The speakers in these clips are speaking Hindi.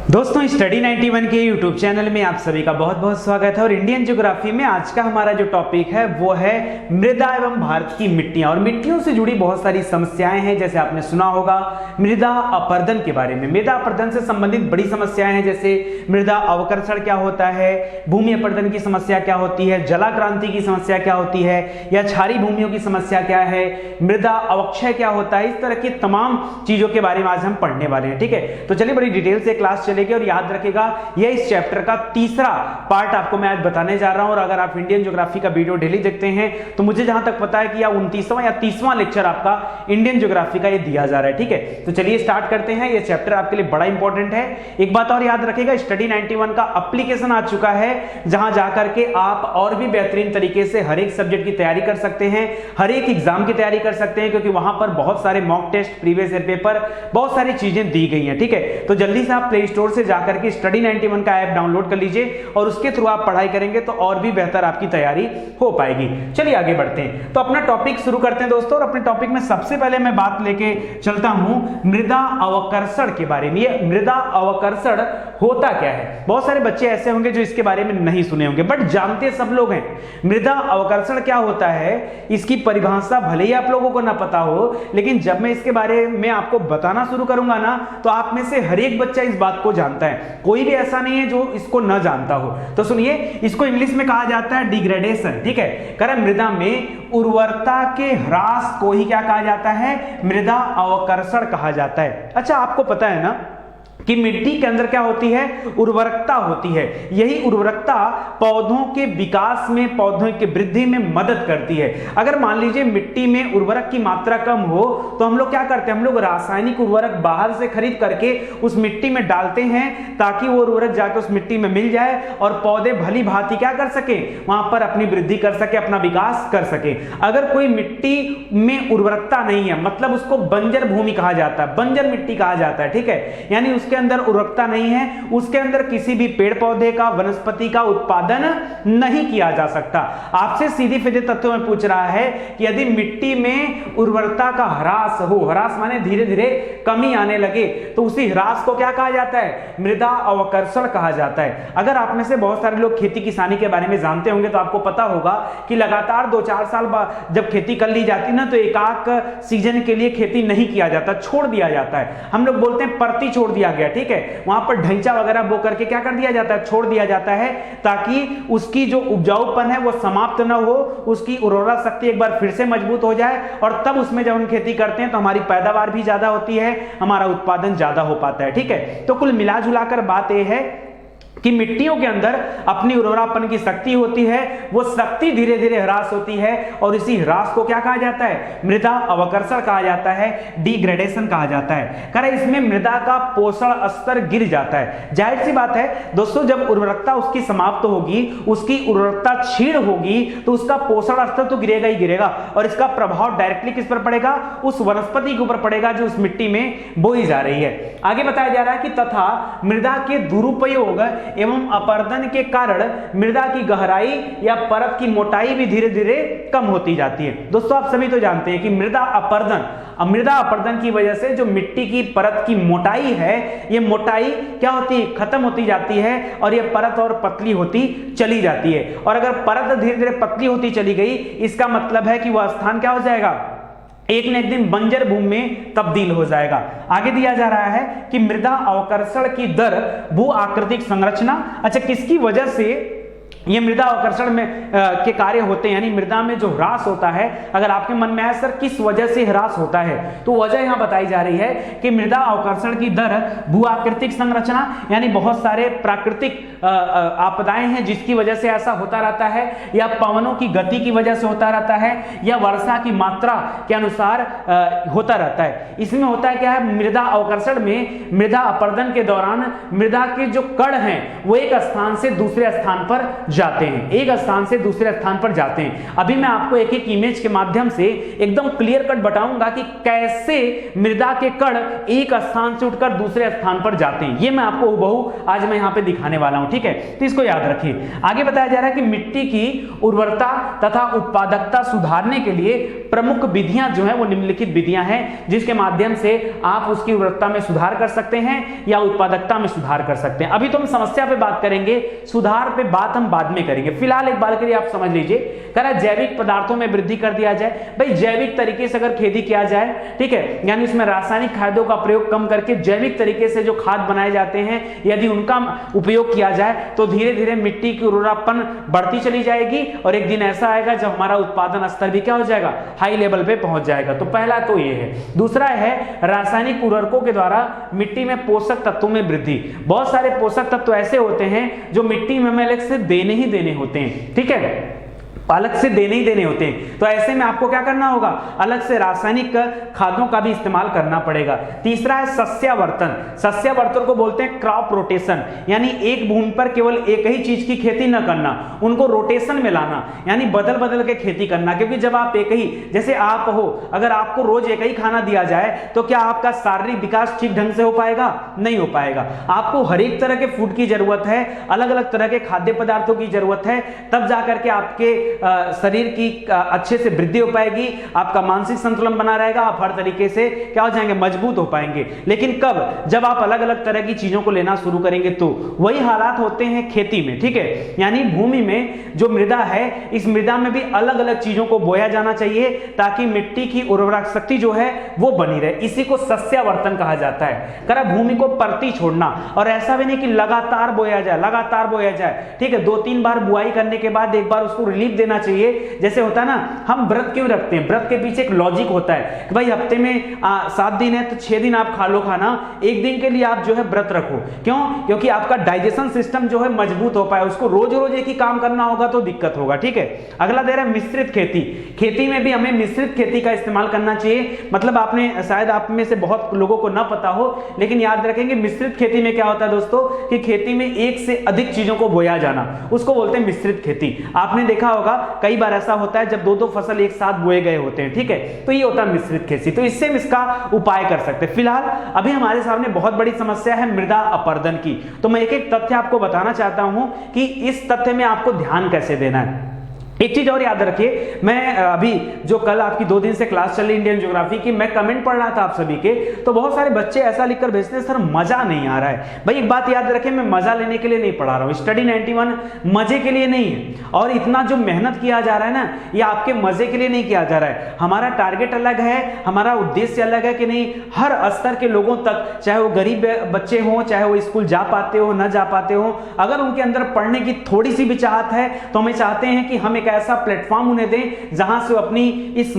दोस्तों स्टडी 91 के यूट्यूब चैनल में आप सभी का बहुत बहुत स्वागत है। और इंडियन ज्योग्राफी में आज का हमारा जो टॉपिक है वो है मृदा एवं भारत की मिट्टियां। और मिट्टियों से जुड़ी बहुत सारी समस्याएं हैं, जैसे आपने सुना होगा मृदा अपरदन के बारे में। मृदा अपरदन से संबंधित बड़ी समस्याएं हैं, जैसे मृदा अवकर्षण क्या होता है, भूमि अपरदन की समस्या क्या होती है, जलाक्रांति की समस्या क्या होती है, या क्षारीय भूमियों की समस्या क्या है, मृदा अवक्षय क्या होता है। इस तरह की तमाम चीजों के बारे में आज हम पढ़ने वाले हैं। ठीक है, तो चलिए बड़ी डिटेल से क्लास चलेगी। और याद रखिएगा यह इस चैप्टर का तीसरा पार्ट आपको मैं आज बताने जा रहा हूं। और अगर आप इंडियन ज्योग्राफी का वीडियो डेली देखते हैं तो मुझे जहां तक पता है कि यह 29वां या 30वां लेक्चर आपका इंडियन ज्योग्राफी का ये दिया जा रहा है। ठीक है, तो चलिए स्टार्ट करते हैं। यह चैप्टर आपके लिए बड़ा इंपॉर्टेंट है। एक बात और याद रखिएगा, स्टडी 91 का एप्लीकेशन आ चुका है, जहां जाकर के आप और भी बेहतरीन तरीके से हर एक सब्जेक्ट की तैयारी कर सकते हैं, हर एक एग्जाम की तैयारी कर सकते हैं, क्योंकि वहां पर बहुत सारे mock test, previous year paper, बहुत सारी चीजें दी गई हैं। ठीक है, तो जल्दी से आप प्ले स्टोर से जाकर के स्टडी 91 का ऐप डाउनलोड कर लीजिए और उसके थ्रू आप पढ़ाई करेंगे तो और भी बेहतर आपकी तैयारी हो पाएगी। चलिए आगे बढ़ते हैं, तो अपना टॉपिक शुरू करते हैं दोस्तों। और अपने टॉपिक में सबसे पहले मैं बात लेके चलता हूं मृदा अवकर्षण के बारे में। ये मृदा अवकर्षण होता क्या है? बहुत सारे बच्चे ऐसे होंगे जो इसके बारे में नहीं सुने होंगे, बट जानते सब लोग हैं। मृदा अवकर्षण क्या होता है, इसकी परिभाषा भले ही आप लोगों को ना पता हो, लेकिन जब मैं इसके बारे में आपको बताना शुरू करूंगा ना, तो आप में से हर एक बच्चा इस बात को जानता है। कोई भी ऐसा नहीं है जो इसको न जानता हो। तो सुनिए, इसको इंग्लिश में कहा जाता है डिग्रेडेशन। ठीक है, कारण मृदा में उर्वरता के ह्रास को ही क्या कहा जाता है? मृदा अवकर्षण कहा जाता है। अच्छा, आपको पता है ना कि मिट्टी के अंदर क्या होती है? उर्वरकता होती है। यही उर्वरकता पौधों के विकास में, पौधों की वृद्धि में मदद करती है। अगर मान लीजिए मिट्टी में उर्वरक की मात्रा कम हो तो हम लोग क्या करते हैं? हम लोग रासायनिक उर्वरक बाहर से खरीद करके उस मिट्टी में डालते हैं, ताकि वो उर्वरक जाकर उस मिट्टी में मिल जाए और पौधे भली भांति क्या कर सके? वहां पर अपनी वृद्धि कर सके, अपना विकास कर सके। अगर कोई मिट्टी में उर्वरकता नहीं है, मतलब उसको बंजर भूमि कहा जाता है, बंजर मिट्टी कहा जाता है। ठीक है, यानी उसके अंदर उर्वरकता नहीं है, उसके अंदर किसी भी पेड़ पौधे का, वनस्पति का उत्पादन नहीं किया जा सकता। आपसे सीधी सीधे तथ्यों में पूछ रहा है कि यदि मिट्टी में उर्वरकता का ह्रास हो, ह्रास माने धीरे धीरे कमी आने लगे, तो उसी ह्रास को क्या कहा जाता है? मृदा अवकर्षण कहा जाता है। अगर आप में से बहुत सारे लोग खेती किसानी के बारे में जानते होंगे तो आपको पता होगा कि लगातार 2-4 साल बाद जब खेती कर ली जाती ना, तो एकाक सीजन के लिए खेती नहीं किया जाता, छोड़ दिया जाता है। हम लोग बोलते हैं परती छोड़ दिया गया। ठीक है, वहां पर ढैंचा वगैरह बो करके क्या कर दिया जाता है? छोड़ दिया जाता है, ताकि उसकी जो उपजाऊपन है वो समाप्त न हो, उसकी उर्वरा शक्ति एक बार फिर से मजबूत हो जाए, और तब उसमें जब हम खेती करते हैं तो हमारी पैदावार भी ज्यादा होती है, हमारा उत्पादन ज्यादा हो पाता है। ठीक है, तो कुल मिला जुलाकर बात यह है कि मिट्टियों के अंदर अपनी उर्वरापन की शक्ति होती है, वो शक्ति धीरे धीरे ह्रास होती है, और इसी ह्रास को क्या कहा जाता है? मृदा अवकर्षण कहा जाता है, डिग्रेडेशन कहा जाता है। कारण इसमें मृदा का पोषण स्तर गिर जाता है। जाहिर सी बात है दोस्तों, जब उर्वरकता उसकी समाप्त होगी, उसकी उर्वरकता क्षीण होगी, तो उसका पोषण स्तर तो गिरेगा ही गिरेगा, और इसका प्रभाव डायरेक्टली किस पर पड़ेगा? उस वनस्पति के ऊपर पड़ेगा जो उस मिट्टी में बोई जा रही है। आगे बताया जा रहा है कि तथा मृदा के दुरुपयोग एवं अपरदन के कारण मृदा की गहराई या परत की मोटाई भी धीरे धीरे कम होती जाती है। दोस्तों, आप सभी तो जानते हैं कि मृदा अपरदन की वजह से जो मिट्टी की परत की मोटाई है, ये मोटाई क्या होती है? खत्म होती जाती है, और ये परत और पतली होती चली जाती है। और अगर परत धीरे धीरे पतली होती चली गई, इसका मतलब है कि वह स्थान क्या हो जाएगा? एक न एक दिन बंजर भूमि में तब्दील हो जाएगा। आगे दिया जा रहा है कि मृदा अवकर्षण की दर, भू आकृतिक संरचना। अच्छा, किसकी वजह से ये मृदा अवकर्षण में के कार्य होते हैं? यानी मृदा में जो ह्रास होता है, अगर आपके मन में आए सर किस वजह से ह्रास होता है, तो वजह यहां बताई जा रही है कि मृदा अवकर्षण की दर, भू आकृतिक संरचना, यानी बहुत सारे प्राकृतिक आपदाएं हैं जिसकी वजह से ऐसा होता रहता है, या पवनों की गति की वजह से होता रहता है, या वर्षा की मात्रा के अनुसार होता रहता है। इसमें होता है क्या है? मृदा अवकर्षण में मृदा अपरदन के दौरान मृदा के जो कण हैं वो एक स्थान से दूसरे स्थान पर जाते हैं, एक स्थान से दूसरे स्थान पर जाते हैं। अभी मैं आपको एक एक इमेज के माध्यम से एकदम क्लियर कट बताऊंगा कि कैसे मृदा के कण एक स्थान से उठकर दूसरे स्थान पर जाते हैं। ये मैं आपको हूबहू आज मैं यहां पे दिखाने वाला हूं। ठीक है, तो इसको याद रखिए। आगे बताया जा रहा है कि मिट्टी की उर्वरता तथा उत्पादकता सुधारने के लिए प्रमुख विधियां जो है वो निम्नलिखित विधियां हैं जिसके माध्यम से आप उसकी उर्वरकता में सुधार कर सकते हैं या उत्पादकता में सुधार कर सकते हैं। अभी तो हम समस्या पे बात करेंगे, सुधार पे बात हम बाद में करेंगे। फिलहाल एक बार के लिए आप समझ लीजिए, कह रहा है जैविक पदार्थों में वृद्धि कर दिया जाए। भाई जैविक तरीके से अगर खेती किया जाए, ठीक है, यानी उसमें रासायनिक खादों का प्रयोग कम करके जैविक तरीके से जो खाद बनाए जाते हैं यदि उनका उपयोग किया जाए तो धीरे धीरे मिट्टी की उर्वरतापन बढ़ती चली जाएगी और एक दिन ऐसा आएगा जब हमारा उत्पादन स्तर भी क्या हो जाएगा, हाई लेवल पे पहुंच जाएगा। तो पहला तो ये है। दूसरा है रासायनिक उर्वरकों के द्वारा मिट्टी में पोषक तत्वों में वृद्धि। बहुत सारे पोषक तत्व ऐसे होते हैं जो मिट्टी में अलग से देने ही देने होते हैं, ठीक है, अलग से देने ही देने होते हैं। तो ऐसे में आपको क्या करना होगा, अलग से रासायनिक खादों का भी इस्तेमाल करना पड़ेगा। तीसरा है सस्यावर्तन। सस्यावर्तन को बोलते हैं क्रॉप रोटेशन, यानी एक भूमि पर केवल एक ही चीज की खेती न करना, उनको रोटेशन में लाना, यानी बदल बदल के खेती करना। क्योंकि जब आप एक ही, जैसे आप हो, अगर आपको रोज एक ही खाना दिया जाए तो क्या आपका शारीरिक विकास ठीक ढंग से हो पाएगा? नहीं हो पाएगा। आपको हर एक तरह के फूड की जरूरत है, अलग अलग तरह के खाद्य पदार्थों की जरूरत है, तब जाकर के आपके शरीर की अच्छे से वृद्धि हो पाएगी, आपका मानसिक संतुलन बना रहेगा, आप हर तरीके से क्या हो जाएंगे, मजबूत हो पाएंगे। लेकिन कब, जब आप अलग अलग तरह की चीजों को लेना शुरू करेंगे तो वही हालात होते हैं खेती में, ठीक है। यानी भूमि में जो मृदा है, इस मृदा में भी अलग अलग चीजों को बोया जाना चाहिए ताकि मिट्टी की उर्वरक शक्ति जो है वो बनी रहे। इसी को सस्यावर्तन कहा जाता है। करा भूमि को परती छोड़ना, और ऐसा भी नहीं कि लगातार बोया जाए, लगातार बोया जाए, ठीक है। 2-3 बार बुआई करने के बाद एक बार उसको रिलीफ देना चाहिए। जैसे होता है ना, हम व्रत क्यों रखते हैं, व्रत के पीछे एक लॉजिक होता है कि भाई हफ्ते में 7 दिन है तो 6 दिन आप खा लो खाना, एक दिन के लिए आप जो है व्रत रखो। क्यों? क्योंकि आपका डाइजेशन सिस्टम जो है मजबूत हो पाए। उसको रोज रोज एक ही काम करना होगा तो दिक्कत होगा, ठीक है। अगला दे रहा है मिश्रित खेती। खेती में भी हमें मिश्रित खेती का इस्तेमाल करना चाहिए। मतलब आपने शायद आप में से बहुत लोगों को ना पता हो, लेकिन याद रखेंगे मिश्रित खेती में क्या होता है दोस्तों, कि खेती में एक से अधिक चीजों को बोया जाना, उसको बोलते हैं मिश्रित खेती। आपने देखा होगा कई बार ऐसा होता है जब 2-2 फसल एक साथ बोए गए होते हैं, ठीक है, तो ये होता है मिश्रित खेती। तो इससे हम इसका उपाय कर सकते हैं। फिलहाल अभी हमारे सामने बहुत बड़ी समस्या है मृदा अपरदन की। तो मैं एक एक तथ्य आपको बताना चाहता हूं कि इस तथ्य में आपको ध्यान कैसे देना है। एक चीज और याद रखिए, मैं अभी जो कल आपकी 2 दिन से क्लास चल रही इंडियन ज्योग्राफी की, मैं कमेंट पढ़ रहा था आप सभी के, तो बहुत सारे बच्चे ऐसा लिखकर भेजते हैं सर मजा नहीं आ रहा है। भाई एक बात याद रखें, मैं मजा लेने के लिए नहीं पढ़ा रहा हूं। स्टडी 91 मजे के लिए नहीं है, और इतना जो मेहनत किया जा रहा है ना, ये आपके मजे के लिए नहीं किया जा रहा है। हमारा टारगेट अलग है, हमारा उद्देश्य अलग है कि नहीं हर स्तर के लोगों तक, चाहे वो गरीब बच्चे हों, चाहे वो स्कूल जा पाते हो न जा पाते हो, अगर उनके अंदर पढ़ने की थोड़ी सी भी चाहत है तो हमें चाहते हैं कि हम एक ऐसा प्लेटफॉर्म उन्हें दें जहां से वो अपनी इस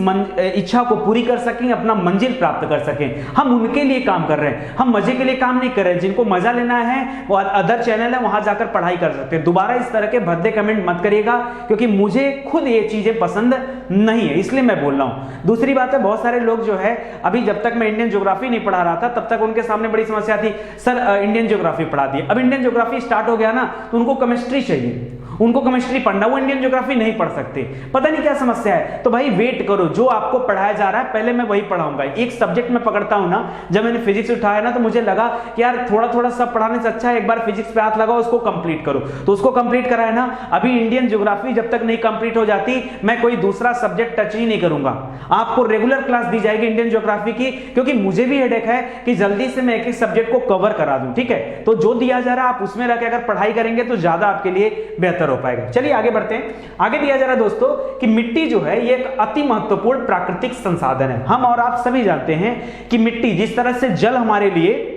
इच्छा को पूरी कर सकें, अपना मंजिल प्राप्त कर सकें। हम उनके लिए काम कर रहे हैं, हम मजे के लिए काम नहीं कर रहे हैं। जिनको मजा लेना है वो अदर चैनल है, वहां जाकर पढ़ाई कर सकते हैं। दोबारा इस तरह के भद्दे कमेंट मत करिएगा, क्योंकि मुझे खुद ये चीजें पसंद नहीं है, इसलिए मैं बोल रहा हूं। दूसरी बात है, बहुत सारे लोग जो है, अभी जब तक मैं इंडियन ज्योग्राफी नहीं पढ़ा रहा था तब तक उनके सामने बड़ी समस्या थी, सर इंडियन ज्योग्राफी पढ़ा दिए। अब इंडियन ज्योग्राफी स्टार्ट हो गया ना, तो उनको केमिस्ट्री चाहिए, उनको केमिस्ट्री पढ़ना, वो इंडियन ज्योग्राफी नहीं पढ़ सकते। पता नहीं क्या समस्या है। तो भाई वेट करो, जो आपको पढ़ाया जा रहा है पहले मैं वही पढ़ाऊंगा। एक सब्जेक्ट में पकड़ता हूं ना, जब मैंने फिजिक्स उठाया ना तो मुझे लगा कि यार थोड़ा थोड़ा सब पढ़ाने से अच्छा है एक बार फिजिक्स पे हाथ लगाओ, उसको कंप्लीट करो। तो उसको कंप्लीट कराया ना। अभी इंडियन ज्योग्राफी जब तक नहीं कंप्लीट हो जाती, मैं कोई दूसरा सब्जेक्ट टच ही नहीं करूंगा। आपको रेगुलर क्लास दी जाएगी इंडियन ज्योग्राफी की, क्योंकि मुझे भी हेडेक है कि जल्दी से मैं एक एक सब्जेक्ट को कवर करा दूं, ठीक है। तो जो दिया जा रहा है आप उसमें रह के अगर पढ़ाई करेंगे तो ज्यादा आपके लिए बेहतर हो पाएगा। चलिए आगे बढ़ते हैं। आगे दिया जा रहा है दोस्तों कि मिट्टी जो है ये एक अति महत्वपूर्ण प्राकृतिक संसाधन है। हम और आप सभी जानते हैं कि मिट्टी, जिस तरह से जल हमारे लिए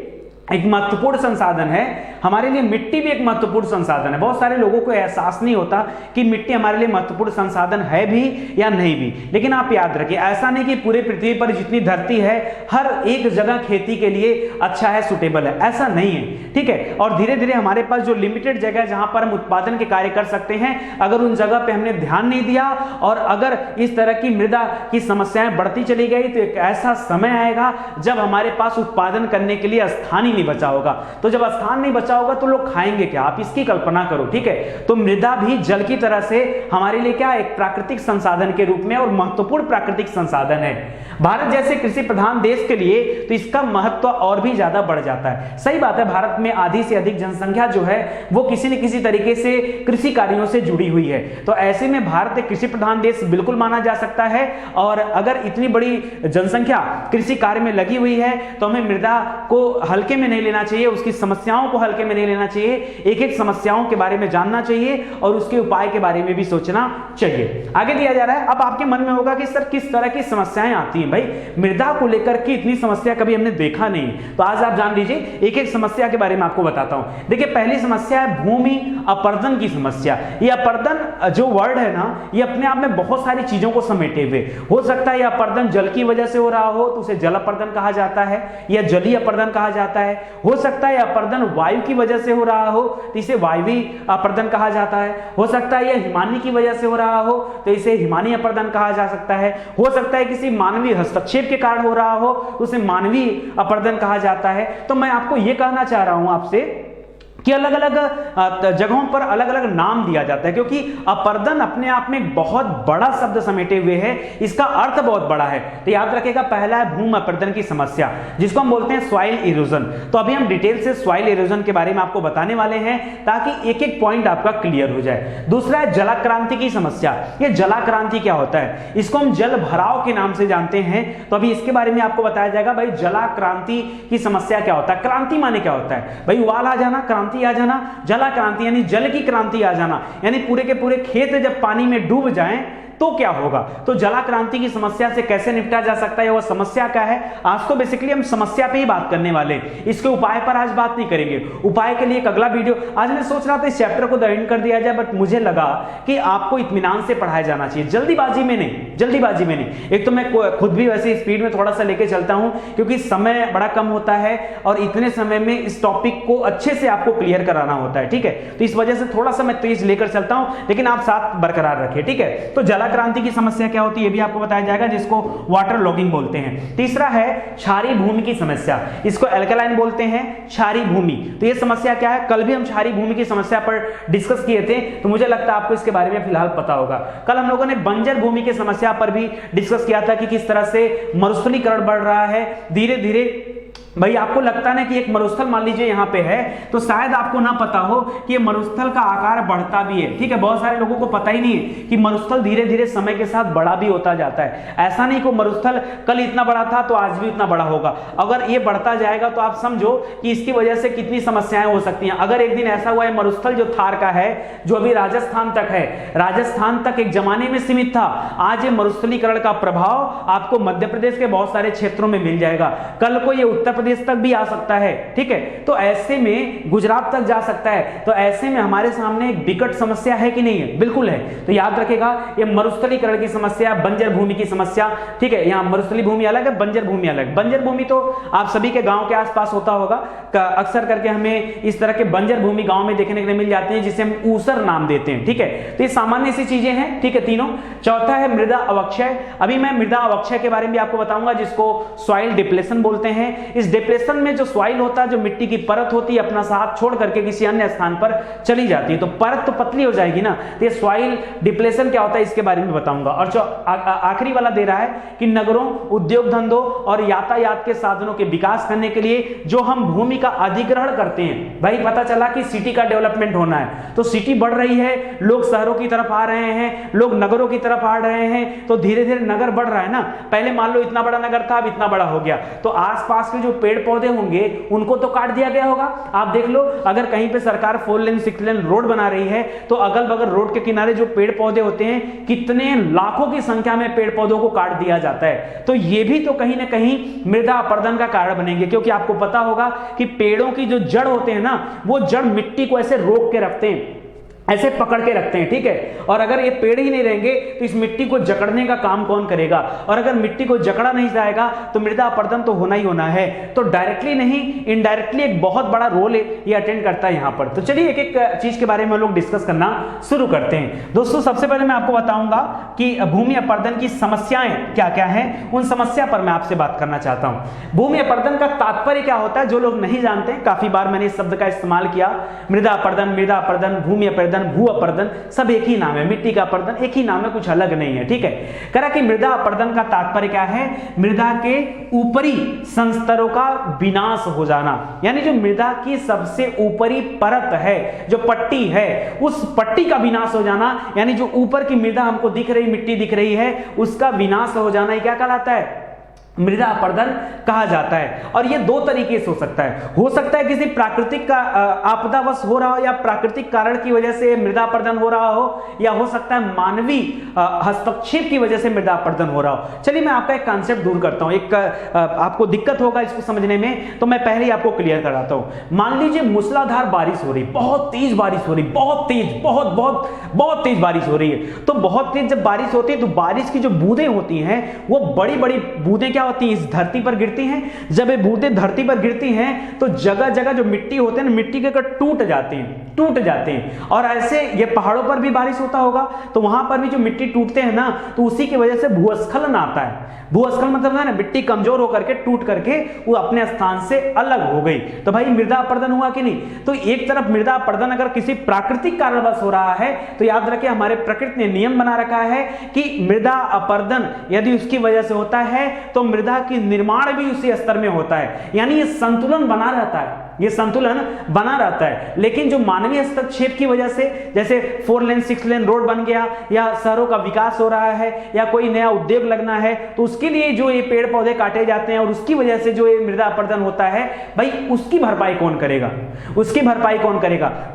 एक महत्वपूर्ण संसाधन है, हमारे लिए मिट्टी भी एक महत्वपूर्ण संसाधन है। बहुत सारे लोगों को एहसास नहीं होता कि मिट्टी हमारे लिए महत्वपूर्ण संसाधन है भी या नहीं भी। लेकिन आप याद रखिए, ऐसा नहीं कि पूरे पृथ्वी पर जितनी धरती है हर एक जगह खेती के लिए अच्छा है, सुटेबल है, ऐसा नहीं है, ठीक है। और धीरे धीरे हमारे पास जो लिमिटेड जगह है जहां पर हम उत्पादन के कार्य कर सकते हैं, अगर उन जगह पे हमने ध्यान नहीं दिया और अगर इस तरह की मृदा की समस्याएं बढ़ती चली गई, तो एक ऐसा समय आएगा जब हमारे पास उत्पादन करने के लिए स्थान ही नहीं बचा होगा। तो जब स्थान नहीं बचा होगा तो लोग खाएंगे क्या, आप इसकी कल्पना करो, ठीक है। तो मृदा भी जल की तरह से हमारे लिए क्या, एक प्राकृतिक संसाधन के रूप में और महत्वपूर्ण प्राकृतिक संसाधन है। भारत जैसे कृषि प्रधान देश के लिए तो इसका महत्व और भी ज्यादा बढ़ जाता है। सही बात है, भारत में आधी से अधिक जनसंख्या जो है वो किसी न किसी तरीके से कृषि कार्यों से जुड़ी हुई है। तो ऐसे में भारत एक कृषि प्रधान देश बिल्कुल माना जा सकता है। और अगर इतनी बड़ी जनसंख्या कृषि कार्य में लगी हुई है तो हमें मृदा को हल्के में नहीं लेना चाहिए, उसकी समस्याओं को हल्के में नहीं लेना चाहिए, एक एक समस्याओं के बारे में जानना चाहिए और उसके उपाय के बारे में भी सोचना चाहिए। आगे दिया जा रहा है, अब आपके मन में होगा कि सर किस तरह की समस्याएं आती हैं, भाई मृदा को लेकर के इतनी समस्या कभी हमने देखा नहीं। तो आज आप जान लीजिए, एक एक समस्या के बारे में आपको बताता हूं। देखिए, पहली समस्या है भूमि अपर्दन की समस्या। ये अपर्दन जो वर्ड है ना, ये अपने आप में बहुत सारी चीजों को समेटे हुए। हो सकता है यह अपर्दन जल की वजह से हो रहा हो तो उसे जल अपर्दन कहा जाता है या जलीय अपर्दन कहा जाता है। हो सकता है यह अपर्दन वायु की वजह से हो रहा हो तो इसे वायवीय अपर्दन कहा जाता है। हो सकता है यह हिमानी की वजह से हो रहा हो तो इसे हिमानी अपर्दन कहा जा सकता है। हो सकता है किसी मानवीय हस्तक्षेप के कारण हो रहा हो तो उसे मानवीय अपर्दन कहा जाता है। तो मैं आपको यह कहना चाह रहा हूं आपसे कि अलग अलग जगहों पर अलग अलग नाम दिया जाता है, क्योंकि अपर्दन अपने आप में एक बहुत बड़ा शब्द समेटे हुए है, इसका अर्थ बहुत बड़ा है। तो याद रखिएगा, पहला है भूमि अपर्दन की समस्या, जिसको हम बोलते हैं सॉइल इरोजन। तो अभी हम डिटेल से सॉइल इरोजन के बारे में आपको बताने वाले हैं ताकि एक एक पॉइंट आपका क्लियर हो जाए। दूसरा है जलाक्रांति की समस्या। ये जलाक्रांति क्या होता है, इसको हम जल भराव के नाम से जानते हैं। तो अभी इसके बारे में आपको बताया जाएगा, भाई जलाक्रांति की समस्या क्या होता है। क्रांति माने क्या होता है, भाई उबाल आ जाना, क्रांति आ जाना। जला क्रांति यानी जल की क्रांति आ जाना, यानी पूरे के पूरे खेत जब पानी में डूब जाएं तो क्या होगा। तो जला क्रांति की समस्या से कैसे निपटा जा सकता है, वो समस्या क्या है, आज तो बेसिकली हम समस्या पे ही बात करने वाले हैं, इसके उपाय पर आज बात नहीं करेंगे। उपाय के लिए एक अगला वीडियो, आज मैं सोच रहा था इस चैप्टर को द एंड कर दिया जाए, बट मुझे लगा कि आपको इत्मीनान से पढ़ाया जाना चाहिए, जल्दीबाजी में नहीं, जल्दीबाजी में नहीं। एक तो मैं खुद भी वैसे स्पीड में थोड़ा सा लेके चलता हूं क्योंकि समय बड़ा कम होता है और इतने समय में इस टॉपिक को अच्छे से आपको क्लियर कराना होता है, ठीक है। तो इस वजह से थोड़ा सा मैं तेज लेकर चलता हूं, लेकिन आप साथ बरकरार रखिए, ठीक है। तो जला क्रांति की समस्या क्या होती है, ये भी आपको बताया जाएगा, जिसको वाटर लॉगिंग बोलते हैं। तीसरा है क्षारीय भूमि की समस्या, इसको एल्कलाइन बोलते हैं, क्षारीय भूमि। तो ये समस्या क्या है, कल भी हम क्षारीय भूमि की समस्या पर डिस्कस किए थे, तो मुझे लगता है आपको इसके बारे में फिलहाल पता होगा। कल हम लोगों ने बंजर भूमि की समस्या पर भी डिस्कस किया था कि किस तरह से मरुस्थलीकरण बढ़ रहा है धीरे धीरे। भाई आपको लगता है ना कि एक मरुस्थल मान लीजिए यहाँ पे है, तो शायद आपको ना पता हो कि ये मरुस्थल का आकार बढ़ता भी है, ठीक है। बहुत सारे लोगों को पता ही नहीं है कि मरुस्थल धीरे धीरे समय के साथ बड़ा भी होता जाता है। ऐसा नहीं कि मरुस्थल कल इतना बड़ा था तो आज भी इतना बड़ा होगा। अगर ये बढ़ता जाएगा तो आप समझो कि इसकी वजह से कितनी समस्याएं हो सकती हैं। अगर एक दिन ऐसा हुआ है, मरुस्थल जो थार का है, जो अभी राजस्थान तक है, राजस्थान तक एक जमाने में सीमित था, आज ये मरुस्थलीकरण का प्रभाव आपको मध्य प्रदेश के बहुत सारे क्षेत्रों में मिल जाएगा, कल को ये उत्तर प्रदेश तक भी आ सकता है, ठीक है। तो ऐसे में गुजरात तक जा सकता है। तो ऐसे में हमारे सामने एक विकट समस्या है कि नहीं है, बिल्कुल है। तो याद रखेगा, ये मरुस्थलीकरण की समस्या, बंजर भूमि की समस्या, ठीक है। यहाँ मरुस्थली भूमि अलग है, बंजर भूमि अलग। बंजर भूमि तो आप सभी के गांव के आसपास होता होगा, अक्सर करके हमें इस तरह के बंजर भूमि गांव में देखने के लिए मिल जाती है, जिसे हम ऊसर नाम देते हैं, ठीक है। तो ये सामान्य सी चीजें हैं, ठीक है, तीनों। चौथा है मृदा अवक्षय। अभी मैं मृदा अवक्षय के बारे में आपको बताऊंगा, जिसको सॉइल डिप्लेशन बोलते हैं। इस डिप्लेशन में जो सॉइल होता है, जो मिट्टी की परत होती है, अपना साथ छोड़ करके किसी अन्य स्थान पर चली जाती है, तो परत तो पतली हो जाएगी ना। तो ये सॉइल डिप्लेशन क्या होता है, इसके बारे में बताऊंगा। और जो आखिरी वाला दे रहा है कि नगरों, उद्योग धंधों और यातायात के साधनों के विकास करने के लिए जो हम भूमि का अधिग्रहण करते हैं, भाई पता चला कि सिटी का डेवलपमेंट होना है, तो सिटी बढ़ रही है, लोग शहरों की तरफ आ रहे हैं, लोग नगरों की तरफ आ रहे हैं, तो धीरे धीरे नगर बढ़ रहा है ना। पहले मान लो इतना बड़ा नगर था, अब इतना बड़ा हो गया, तो आसपास के जो पेड़ पौधे होंगे उनको तो काट दिया गया होगा। आप देख लो, अगर कहीं पे सरकार 4 लेन 6 लेन रोड बना रही है, तो अगल बगल रोड के किनारे जो पेड़ पौधे होते हैं, कितने लाखों की संख्या में पेड़ पौधों को काट दिया जाता है। तो ये भी तो कहीं ना कहीं मृदा अपर्दन का कारण बनेंगे, क्योंकि आपको पता होगा कि पेड़ों की जो जड़ होते हैं ना, वो जड़ मिट्टी को ऐसे रोक के रखते हैं। ऐसे पकड़ के रखते हैं, ठीक है। और अगर ये पेड़ ही नहीं रहेंगे तो इस मिट्टी को जकड़ने का काम कौन करेगा, और अगर मिट्टी को जकड़ा नहीं जाएगा तो मृदा अपरदन तो होना ही होना है। तो डायरेक्टली नहीं, इनडायरेक्टली एक बहुत बड़ा रोल ये अटेंड करता है यहां पर। तो चलिए एक एक चीज के बारे में हम लोग डिस्कस करना शुरू करते हैं। दोस्तों सबसे पहले मैं आपको बताऊंगा कि भूमि अपरदन की समस्याएं क्या क्या है, उन समस्या पर मैं आपसे बात करना चाहता हूं। भूमि अपरदन का तात्पर्य क्या होता है, जो लोग नहीं जानते, काफी बार मैंने इस शब्द का इस्तेमाल किया, मृदा अपरदन, भूमि अपरदन, भू अपरदन, सब एक ही नाम है, मिट्टी का अपरदन एक ही नाम है, कुछ अलग नहीं है, ठीक है। कह रहा कि मृदा अपरदन का तात्पर्य क्या है, मृदा के ऊपरी संस्तरों का विनाश हो जाना, यानी जो मृदा की सबसे ऊपरी परत है, जो पट्टी है, उस पट्टी का विनाश हो जाना, यानी जो ऊपर की मृदा हमको दिख रही, मिट्टी दिख रही है, उसका विनाश हो जाना, ये क्या कहलाता है, मृदा अपरदन कहा जाता है। और ये दो तरीके से हो सकता है किसी प्राकृतिक का आपदावश हो रहा हो, या प्राकृतिक कारण की वजह से मृदा अपरदन हो रहा हो, या हो सकता है मानवीय हस्तक्षेप की वजह से मृदा अपरदन हो रहा हो। चलिए मैं आपका एक कॉन्सेप्ट दूर करता हूं, एक आपको दिक्कत होगा इसको समझने में, तो मैं पहले ही आपको क्लियर कराता हूं। मान लीजिए मूसलाधार बारिश हो रही, बहुत तेज बारिश हो रही, बहुत तेज, बहुत तेज बारिश हो रही है। तो बहुत तेज जब बारिश होती है तो बारिश की जो बूंदें होती हैं वो बड़ी बड़ी बूंदें क्या होती है, इस धरती पर गिरती हैं। जब ये बूंदें धरती पर गिरती हैं तो जगह जगह जो मिट्टी होते हैं ना, मिट्टी के कण टूट जाते हैं। और ऐसे ये पहाड़ों पर भी बारिश होता होगा, तो वहां पर भी जो मिट्टी टूटते हैं ना, तो उसी की वजह से भूस्खलन आता है। भूस्खलन मतलब है ना, मिट्टी कमजोर होकर के टूट करके वो अपने स्थान से अलग हो गई। तो भाई मृदा अपरदन हुआ कि नहीं। तो एक तरफ मृदा अपरदन अगर किसी प्राकृतिक कारणवश हो रहा है तो याद रखिए हमारे प्रकृति ने नियम बना रखा है कि मृदा अपरदन यदि उसकी वजह से होता है तो मृदा की निर्माण भी उसी स्तर में होता है, यानी ये संतुलन बना रहता है, ये संतुलन बना रहता है। लेकिन जो मानवीय हस्तक्षेप की वजह से, जैसे 4 लेन 6 लेन रोड बन गया, या शहरों का विकास हो रहा है, या कोई नया उद्योग लगना है, तो उसके लिए जो ये पेड़ पौधे काटे जाते हैं और उसकी वजह से जो ये मृदा अपरदन होता है, भाई उसकी भरपाई कौन करेगा,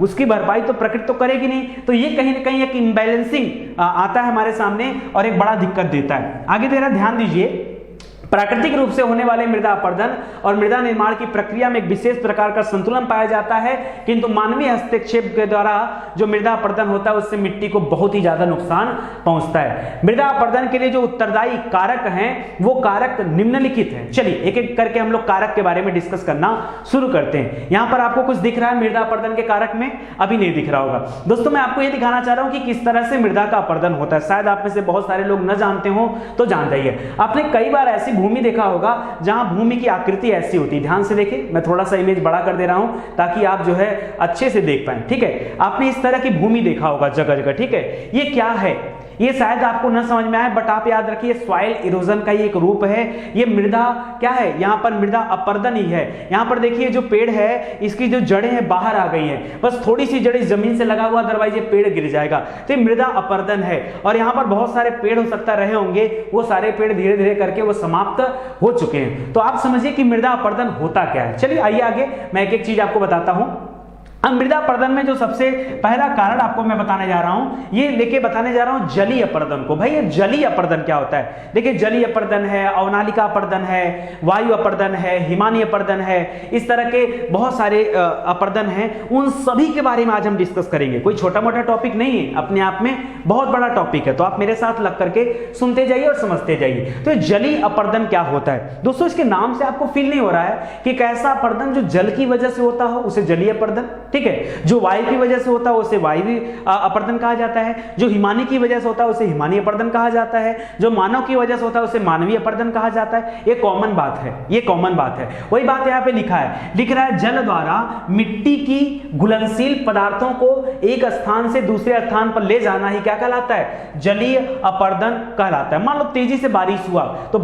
उसकी भरपाई तो प्रकृति तो करेगी नहीं। तो ये कहीं ना कहीं एक इम्बैलेंसिंग आता है हमारे सामने और एक बड़ा दिक्कत देता है। आगे जरा ध्यान दीजिए, प्राकृतिक रूप से होने वाले मृदा अपरदन और मृदा निर्माण की प्रक्रिया में एक विशेष प्रकार का संतुलन पाया जाता है, किंतु मानवीय हस्तक्षेप के द्वारा जो मृदा अपरदन होता है उससे मिट्टी को बहुत ही ज्यादा नुकसान पहुंचता है। मृदा अपरदन के लिए जो उत्तरदायी कारक हैं वो कारक निम्नलिखित हैं। चलिए एक एक करके हम लोग कारक के बारे में डिस्कस करना शुरू करते हैं। यहां पर आपको कुछ दिख रहा है मृदा अपरदन के कारक में, अभी नहीं दिख रहा होगा दोस्तों। मैं आपको ये दिखाना चाह रहा हूं कि किस तरह से मृदा का अपरदन होता है। शायद आप में से बहुत सारे लोग न जानते हो तो जान जाइए। आपने कई बार ऐसी भूमि देखा होगा जहां भूमि की आकृति ऐसी होती है। ध्यान से देखिए, मैं थोड़ा सा इमेज बड़ा कर दे रहा हूं ताकि आप जो है अच्छे से देख पाएं, ठीक है। आपने इस तरह की भूमि देखा होगा जगह जगह, ठीक है। ये क्या है, ये शायद आपको न समझ में आए, बट आप याद रखिए सॉइल इरोजन का ये एक रूप है। ये मृदा क्या है, यहाँ पर मृदा अपरदन ही है। यहाँ पर देखिए जो पेड़ है इसकी जो जड़ें हैं बाहर आ गई हैं, बस थोड़ी सी जड़ें जमीन से लगा हुआ, अदरवाइज ये पेड़ गिर जाएगा। तो ये मृदा अपरदन है। और यहाँ पर बहुत सारे पेड़ हो सकता रहे होंगे, वो सारे पेड़ धीरे धीरे करके वो समाप्त हो चुके हैं। तो आप समझिए कि मृदा अपरदन होता क्या है। चलिए आइए आगे मैं एक एक चीज आपको बताता हूं। अब मृदा अपरदन में जो सबसे पहला कारण आपको मैं बताने जा रहा हूं, ये लेके बताने जा रहा हूं जलीय अपरदन को। भाई ये जलीय अपरदन क्या होता है, देखिए जलीय अपरदन है, अवनालिका अपरदन है, वायु अपरदन है, हिमानी अपरदन है, इस तरह के बहुत सारे अपरदन हैं। उन सभी के बारे में आज हम डिस्कस करेंगे। कोई छोटा मोटा टॉपिक नहीं है, अपने आप में बहुत बड़ा टॉपिक है। तो आप मेरे साथ लग करके सुनते जाइए और समझते जाइए। तो जलीय अपरदन क्या होता है दोस्तों, इसके नाम से आपको फील नहीं हो रहा है कि कैसा अपरदन जो जल की वजह से होता हो उसे जलीय अपरदन, ठीक है। जो वायु की वजह से होता है उसे वायु अपरदन कहा जाता है। जो हिमानी की वजह से होता है उसे हिमानी अपरदन कहा जाता है। जो मानव की वजह से होता है उसे मानवीय अपरदन कहा जाता है। ये कॉमन बात है, ये कॉमन बात है। वही बात यहाँ पे लिखा है, लिख रहा है जल द्वारा मिट्टी की घुलनशील पदार्थों को एक स्थान से दूसरे स्थान पर ले जाना ही क्या कहलाता है, जलीय अपरदन कहलाता है। मान लो तेजी से बारिश हुआ तो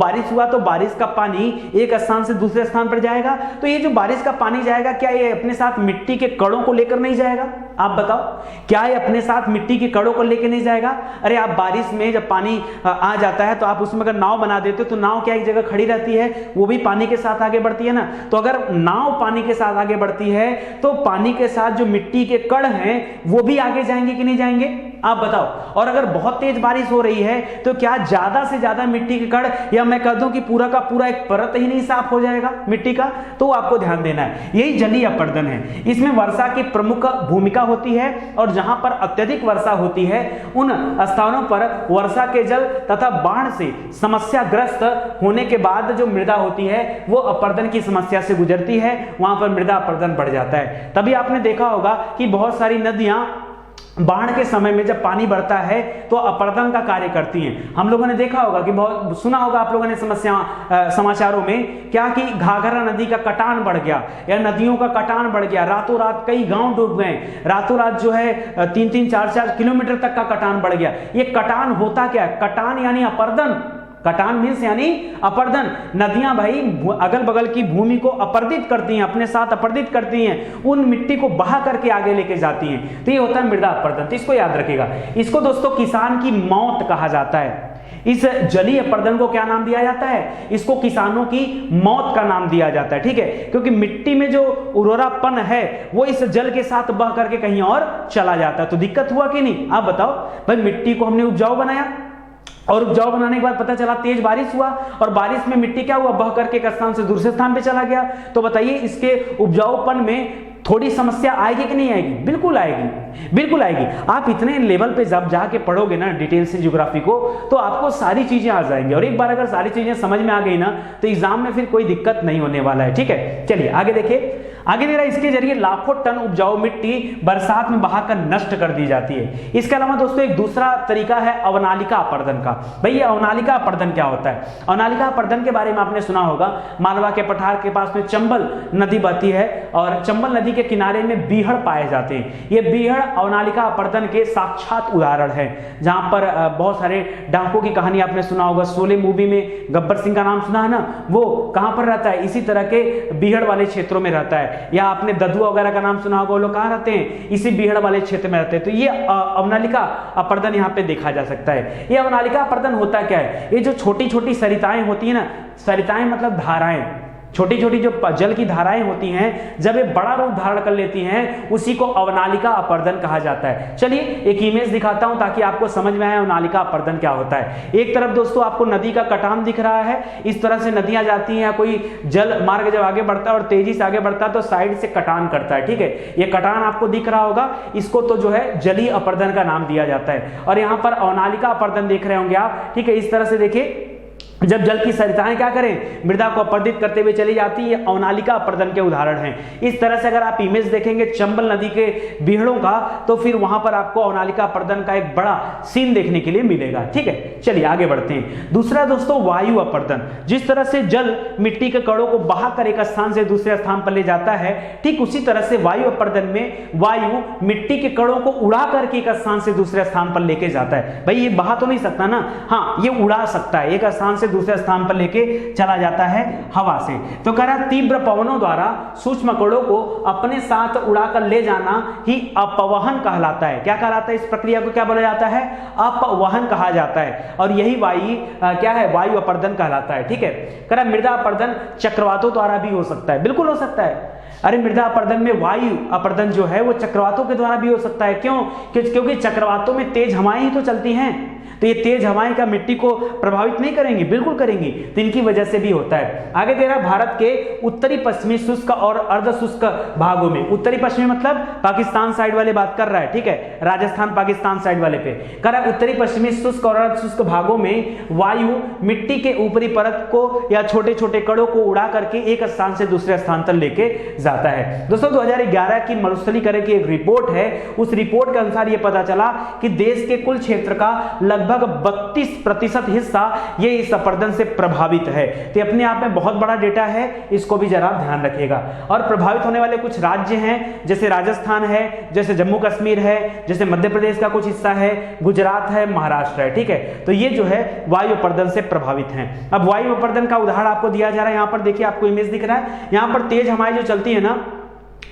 बारिश का पानी एक स्थान से दूसरे स्थान पर जाएगा। तो ये जो बारिश का पानी जाएगा, क्या ये अपने साथ मिट्टी के कणों को लेकर नहीं जाएगा? आप बताओ, क्या ये अपने साथ मिट्टी के कणों को लेकर नहीं जाएगा? अरे आप बारिश में जब पानी आ जाता है तो आप उसमें अगर नाव बना देते हो तो नाव क्या एक जगह खड़ी रहती है, वो भी पानी के साथ आगे बढ़ती है ना। तो अगर नाव पानी के साथ आगे बढ़ती है तो पानी के साथ जो मिट्टी के कण हैं वो भी आगे जाएंगे कि नहीं जाएंगे? आप बताओ। और अगर बहुत तेज बारिश हो रही है तो क्या ज्यादा से ज्यादा मिट्टी के कण, या मैं कह दूं कि पूरा का पूरा एक परत ही नहीं साफ हो जाएगा मिट्टी का, तो आपको ध्यान देना है। यही जलीय अपरदन है। इसमें वर्षा की प्रमुख भूमिका होती है और जहां पर अत्यधिक वर्षा होती है उन स्थानों पर वर्षा के जल तथा बाढ़ से समस्याग्रस्त होने के बाद जो मृदा होती है वो अपरदन की समस्या से गुजरती है, वहां पर मृदा अपरदन बढ़ जाता है। तभी आपने देखा होगा कि बहुत सारी नदियां बाढ़ के समय में जब पानी बढ़ता है तो अपरदन का कार्य करती हैं। हम लोगों ने देखा होगा कि बहुत सुना होगा आप लोगों ने समाचारों में क्या कि घाघरा नदी का कटान बढ़ गया या नदियों का कटान बढ़ गया, रातों रात कई गांव डूब गए, रातों रात जो है 3-3, 4-4 किलोमीटर तक का कटान बढ़ गया। ये कटान होता क्या है? कटान यानी अपरदन, कटान मीन्स यानी अपरदन। नदियां भाई अगल बगल की भूमि को अपरदित करती हैं, अपने साथ अपरदित करती हैं, उन मिट्टी को बहा करके आगे लेके जाती हैं, तो ये होता है मृदा अपरदन। तो इसको याद रखिएगा। इसको दोस्तों किसान की मौत कहा जाता है। इस जलीय अपरदन को क्या नाम दिया जाता है? इसको किसानों की मौत का नाम दिया जाता है, ठीक है, क्योंकि मिट्टी में जो उर्वरापन है वो इस जल के साथ बह करके कहीं और चला जाता है। तो दिक्कत हुआ कि नहीं? आप बताओ भाई, मिट्टी को हमने उपजाऊ बनाया और उपजाऊ बनाने के बाद पता चला तेज बारिश हुआ और बारिश में मिट्टी क्या हुआ, बह करके एक स्थान से दूसरे स्थान पे चला गया। तो बताइए इसके उपजाऊपन में थोड़ी समस्या आएगी कि नहीं आएगी? बिल्कुल आएगी, बिल्कुल आएगी। आप इतने लेवल पे जब जाके पढ़ोगे ना डिटेल से ज्योग्राफी को तो आपको सारी चीजें आ जाएंगी, और एक बार अगर सारी चीजें समझ में आ गई ना तो एग्जाम में फिर कोई दिक्कत नहीं होने वाला है, ठीक है। चलिए आगे देखिए। आगे दे रहा है इसके जरिए लाखों टन उपजाऊ मिट्टी बरसात में बहाकर नष्ट कर दी जाती है। इसके अलावा दोस्तों एक दूसरा तरीका है अवनालिका अपरदन का। भाई ये अवनालिका अपरदन क्या होता है? अवनालिका अपरदन के बारे में आपने सुना होगा। मालवा के पठार के पास में चंबल नदी बहती है और चंबल नदी के किनारे में बीहड़ पाए जाते हैं। ये बीहड़ अवनालिका अपरदन के साक्षात उदाहरण है, जहां पर बहुत सारे डाकुओं की कहानी आपने सुना होगा। शोले मूवी में गब्बर सिंह का नाम सुना है ना, वो कहां पर रहता है? इसी तरह के बीहड़ वाले क्षेत्रों में रहता है। या आपने ददुआ वगैरह का नाम सुना होगा, वो लोग कहां रहते हैं? इसी बीहड़ वाले क्षेत्र में रहते हैं। तो ये अवनालिका अपरदन यहाँ पे देखा जा सकता है। ये अवनालिका अपरदन होता क्या है? ये जो छोटी छोटी सरिताएं होती है ना, सरिताएं मतलब धाराएं, छोटी छोटी जो जल की धाराएं होती हैं, जब ये बड़ा रूप धारण कर लेती हैं उसी को अवनालिका अपरदन कहा जाता है। चलिए एक इमेज दिखाता हूं ताकि आपको समझ में आए अवनालिका अपरदन क्या होता है। एक तरफ दोस्तों आपको नदी का कटान दिख रहा है, इस तरह से नदियां जाती हैं, कोई जल मार्ग जब आगे बढ़ता है और तेजी से आगे बढ़ता है तो साइड से कटान करता है, ठीक है। ये कटान आपको दिख रहा होगा, इसको तो जो है जलीय अपरदन का नाम दिया जाता है। और यहाँ पर अवनालिका अपरदन देख रहे होंगे आप, ठीक है। इस तरह से देखिए जब जल की सरिताएं क्या करें, मृदा को अपरदित करते हुए चली जाती है, अवनालिका अपरदन के उदाहरण हैं। इस तरह से अगर आप इमेज देखेंगे चंबल नदी के बीहड़ों का तो फिर वहां पर आपको अवनालिका अपरदन का एक बड़ा सीन देखने के लिए मिलेगा, ठीक है। चलिए आगे बढ़ते हैं। दूसरा दोस्तों वायु अपरदन। जिस तरह से जल मिट्टी के कणों को बहाकर एक स्थान से दूसरे स्थान पर ले जाता है, ठीक उसी तरह से वायु अपरदन में वायु मिट्टी के कणों को उड़ा करके एक स्थान से दूसरे स्थान पर लेके जाता है। भाई ये बहा तो नहीं सकता ना, हाँ ये उड़ा सकता है, एक स्थान से दूसरे स्थान पर लेके चला जाता है हवा से। तो कह रहा तीव्र पवनों द्वारा सूक्ष्म कणों को अपने साथ उड़ाकर ले जाना ही अपवहन कहलाता है। क्या कहलाता है? इस प्रक्रिया को क्या बोला जाता है? अपवहन कहा जाता है। और यही वायु क्या है? वायु अपरदन कहलाता है, ठीक है। कह रहा मृदा अपरदन चक्रवातों द्वारा भी हो सकता है। बिल्कुल हो सकता है। अरे मृदा अपरदन में वायु अपरदन जो है वो चक्रवातों के द्वारा भी हो सकता है। क्यों? क्योंकि चक्रवातों में तेज हवाएं ही तो चलती हैं, तो ये तेज हवाएं का मिट्टी को प्रभावित नहीं करेंगी? बिल्कुल करेंगी। तो इनकी वजह से भी होता है। आगे दे रहा भारत के उत्तरी पश्चिमी शुष्क और अर्ध शुष्क भागों में, उत्तरी पश्चिमी मतलब पाकिस्तान साइड वाले बात कर रहा है, ठीक है, राजस्थान पाकिस्तान साइड वाले पे कह रहा है। उत्तरी पश्चिमी शुष्क और अर्ध शुष्क भागों में वायु मिट्टी के ऊपरी परत को या छोटे छोटे कणों को उड़ा करके एक स्थान से दूसरे स्थान तक लेके जाता है। दोस्तों 2011 की मरुस्थलीकरण की एक रिपोर्ट है, उस रिपोर्ट के अनुसार यह पता चला कि देश के कुल क्षेत्र का लगभग 32% हिस्सा ये इस अपरदन से प्रभावित है। तो अपने आप में बहुत बड़ा डेटा है, इसको भी जरा ध्यान रखिएगा। और प्रभावित होने वाले कुछ राज्य हैं, जैसे राजस्थान है, जैसे जम्मू कश्मीर है, जैसे मध्य प्रदेश का कुछ हिस्सा है, गुजरात है, महाराष्ट्र है, ठीक है। तो ये जो है वायु अपरदन से प्रभावित हैं। अब वायु अपरदन का उदाहरण आपको दिया जा रहा है, यहां पर देखिए आपको इमेज दिख रहा है, यहां पर तेज हवाएं जो चलती है ना,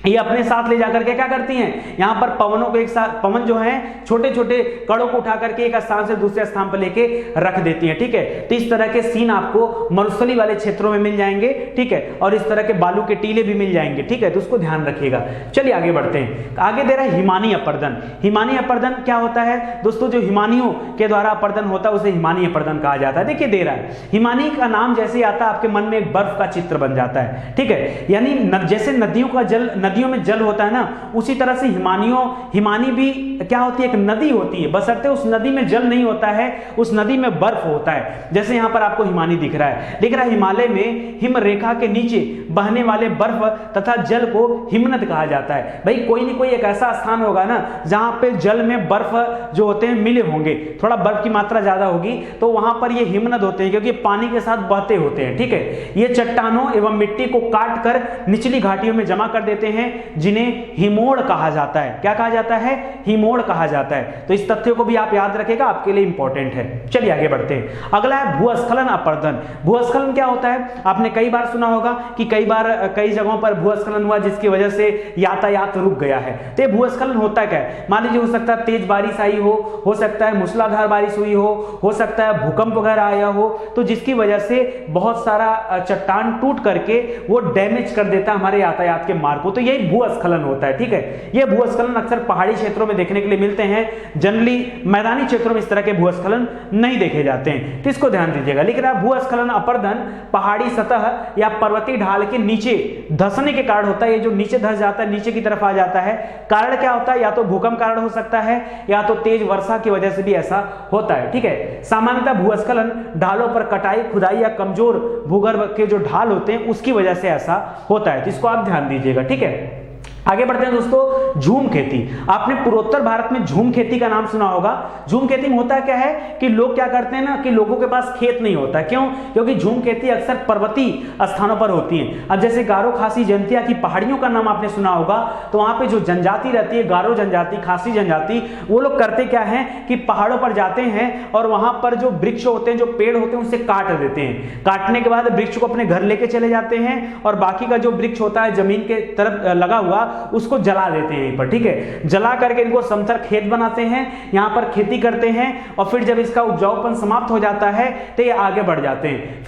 ये अपने साथ ले जाकर के क्या करती हैं, यहाँ पर पवनों को एक साथ, पवन जो है छोटे छोटे कणों को उठा करके एक स्थान से दूसरे स्थान पर लेके रख देती हैं। ठीक है, तो इस तरह के सीन आपको मरुस्थली वाले क्षेत्रों में मिल जाएंगे। ठीक है, और इस तरह के बालू के टीले भी मिल जाएंगे। ठीक है, तो उसको ध्यान रखिएगा। चलिए आगे बढ़ते हैं। आगे दे रहा है हिमानी अपर्दन। हिमानी अपर्दन क्या होता है दोस्तों, जो हिमानियों के द्वारा अपर्दन होता है उसे हिमानी अपर्दन कहा जाता है। देखिए दे रहा है, हिमानी का नाम जैसे ही आता है आपके मन में एक बर्फ का चित्र बन जाता है। ठीक है, यानी जैसे नदियों का जल, नदियों में जल होता है ना, उसी तरह से हिमानी भी क्या होती है, एक नदी होती है, बशर्ते उस नदी में जल नहीं होता है, उस नदी में बर्फ होता है। जैसे यहां पर आपको हिमानी दिख रहा है हिमालय में हिम रेखा के नीचे बहने वाले बर्फ तथा जल को हिमनद कहा जाता है। भाई कोई नहीं कोई एक ऐसा स्थान होगा ना जहां पे जल में बर्फ जो होते हैं मिले होंगे, थोड़ा बर्फ की मात्रा ज्यादा होगी, तो वहां पर ये हिमनद होते हैं क्योंकि पानी के साथ बहते होते हैं। ठीक है, ये चट्टानों एवं मिट्टी को काट कर निचली घाटियों में जमा कर देते हैं, जिन्हें हिमोड़ कहा जाता है। क्या कहा जाता है, हिमोड़ कहा जाता है। तो इस तथ्य को भी आप याद रखेगा, आपके लिए इंपॉर्टेंट है। चलिए आगे बढ़ते हैं। अगला है भूस्खलन अपर्दन। भूस्खलन क्या होता है, आपने कई बार सुना होगा कि कई बार कई जगहों पर भूस्खलन हुआ जिसकी वजह से यातायात रुक गया है। तो भूस्खलन होता क्या है, मान लीजिए हो सकता है तेज बारिश आई हो सकता है मूसलाधार बारिश हुई हो सकता है भूकंप वगैरह आया हो, तो जिसकी वजह से बहुत सारा चट्टान टूट करके वो डैमेज कर देता है हमारे यातायात के मार्ग को, तो यही भूस्खलन होता है। ठीक है, ये भूस्खलन अक्सर पहाड़ी क्षेत्रों में देखने के लिए मिलते हैं, जनरली मैदानी क्षेत्रों में इस तरह के भूस्खलन नहीं देखे जाते हैं, तो इसको ध्यान दीजिएगा। लिख रहा है भूस्खलन अपर्दन पहाड़ी सतह या पर्वतीय ढाल के नीचे धंसने के कारण होता है। ये जो नीचे धंस जाता है, नीचे की तरफ आ जाता है, कारण क्या होता है, या तो भूकंप कारण हो सकता है या तो तेज वर्षा की वजह से भी ऐसा होता है। ठीक है, सामान्यतः भूस्खलन ढालों पर कटाई, खुदाई या कमजोर भूगर्भ के जो ढाल होते हैं उसकी वजह से ऐसा होता है, तो इसको आप ध्यान दीजिएगा। ठीक है, आगे बढ़ते हैं दोस्तों। झूम खेती, आपने पूर्वोत्तर भारत में झूम खेती का नाम सुना होगा। झूम खेती में होता क्या है कि लोग क्या करते हैं ना कि लोगों के पास खेत नहीं होता, क्यों, क्योंकि झूम खेती अक्सर पर्वतीय स्थानों पर होती है। अब जैसे गारो खासी जयंतिया की पहाड़ियों का नाम आपने सुना होगा, तो वहां पे जो जनजाति रहती है, गारो जनजाति, खासी जनजाति, वो लोग करते क्या है कि पहाड़ों पर जाते हैं और वहां पर जो वृक्ष होते हैं, जो पेड़ होते हैं, उसे काट देते हैं। काटने के बाद वृक्ष को अपने घर लेके चले जाते हैं और बाकी का जो वृक्ष होता है जमीन के तरफ लगा हुआ उसको जला देते हैं यहीं पर। ठीक है, जला करके इनको समतल खेत बनाते हैं, यहां पर खेती करते हैं और फिर जब इसका उपजाऊपन समाप्त हो जाता है तो ये आगे बढ़ जाते हैं,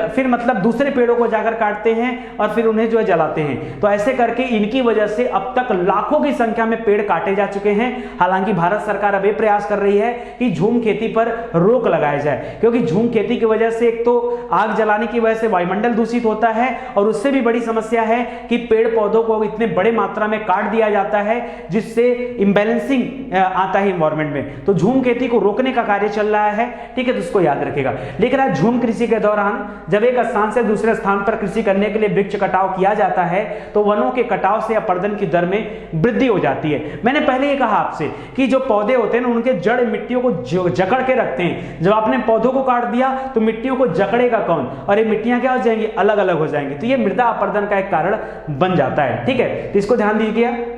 फिर मतलब दूसरे पेड़ों को जाकर काटते हैं और फिर उन्हें जो है जलाते हैं। तो ऐसे करके इनकी वजह से अब तक लाखों की संख्या में पेड़ काटे जा चुके हैं। हालांकि भारत सरकार अब ये प्रयास कर रही है कि झूम खेती पर रोक लगाया जाए, क्योंकि झूम खेती की वजह से एक तो आग जलाने की वजह से वायुमंडल दूषित होता है और उससे भी बड़ी समस्या है कि पेड़ पौधों को इतने बड़े मात्रा में काट दिया जाता है जिससे इंबैलेंसिंग आता है एनवायरमेंट में। तो झूम खेती को रोकने का कार्य चल रहा है। ठीक है, तो इसको याद रखेगा। लिख रहा है झूम कृषि के दौरान जब एक स्थान से दूसरे स्थान पर कृषि करने के लिए वृक्ष कटाव किया जाता है तो वनों के कटाव से अपर्दन की दर में वृद्धि हो जाती है। मैंने पहले ये कहा आपसे कि जो पौधे होते हैं ना उनके जड़ मिट्टियों को जकड़ के रखते हैं। जब आपने पौधों को काट दिया तो मिट्टियों को जकड़ेगा कौन, और ये मिट्टियां क्या हो जाएंगी, अलग अलग हो जाएंगी। तो ये मृदा अपर्दन का एक कारण बन जाता है। ठीक है, तो इसको ध्यान दीजिए।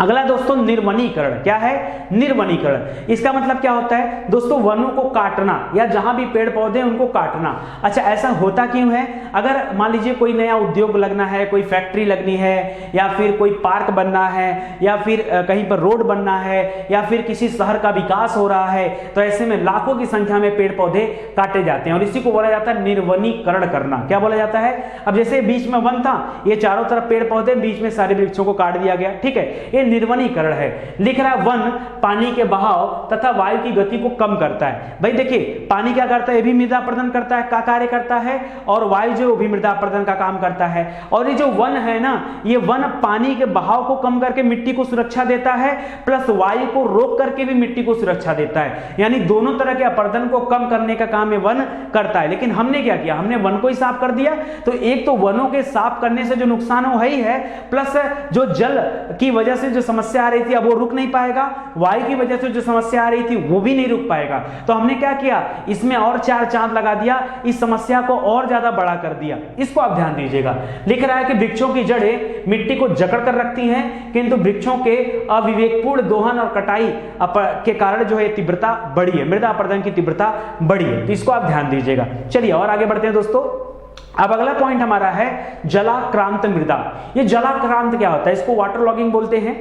अगला दोस्तों निर्वनीकरण। क्या है, निर्वनीकरण। इसका मतलब क्या होता है दोस्तों, वनों को काटना या जहां भी पेड़ पौधे हैं उनको काटना। अच्छा, ऐसा होता क्यों है, अगर मान लीजिए कोई नया उद्योग लगना है, कोई फैक्ट्री लगनी है या फिर कोई पार्क बनना है या फिर कहीं पर रोड बनना है या फिर किसी शहर का विकास हो रहा है, तो ऐसे में लाखों की संख्या में पेड़ पौधे काटे जाते हैं और इसी को बोला जाता है निर्वनीकरण करना। क्या बोला जाता है, अब जैसे बीच में वन था, ये चारों तरफ पेड़ पौधे, बीच में सारे वृक्षों को काट दिया गया। ठीक है, ये निर्वनीकरण है। लिख रहा है वन पानी के बहाव तथा वायु की गति को कम करता है। भाई देखिए, पानी क्या करता है, ये भी मृदा अपर्दन करता है, का कार्य करता है, और वायु जो भी मृदा अपर्दन का काम करता है। और ये जो वन है ना, ये वन पानी के बहाव को कम करके मिट्टी को सुरक्षा देता है, प्लस वायु को रोक करके भी मिट्टी को सुरक्षा देता है। यानी दोनों तरह के अपर्दन को कम करने का काम ये वन करता है। लेकिन हमने क्या किया, हमने वन को ही साफ कर दिया। तो एक तो वनों के साफ करने से जो नुकसान हो ही है, प्लस जो जल की वजह से जो समस्या आ रही थी अब वो रुक नहीं पाएगा, वायु की वजह से जो समस्या आ रही थी वो भी नहीं रुक पाएगा। तो हमने क्या किया, इसमें और 4 चांद लगा दिया, इस समस्या को और ज्यादा बड़ा कर दिया। इसको आप ध्यान दीजिएगा। लिख रहा है कि वृक्षों की जड़ें मिट्टी को जकड़ कर रखती हैं, किंतु वृक्षों के अविवेकपूर्ण दोहन और कटाई के कारण जो है तीव्रता बढ़ी है, मृदा अपर्दन की तीव्रता बढ़ी है। तो इसको आप ध्यान दीजिएगा। चलिए और आगे बढ़ते हैं दोस्तों। अब अगला पॉइंट हमारा है जलाक्रांत मृदा। ये जलाक्रांत क्या होता है? इसको वाटर लॉगिंग बोलते हैं।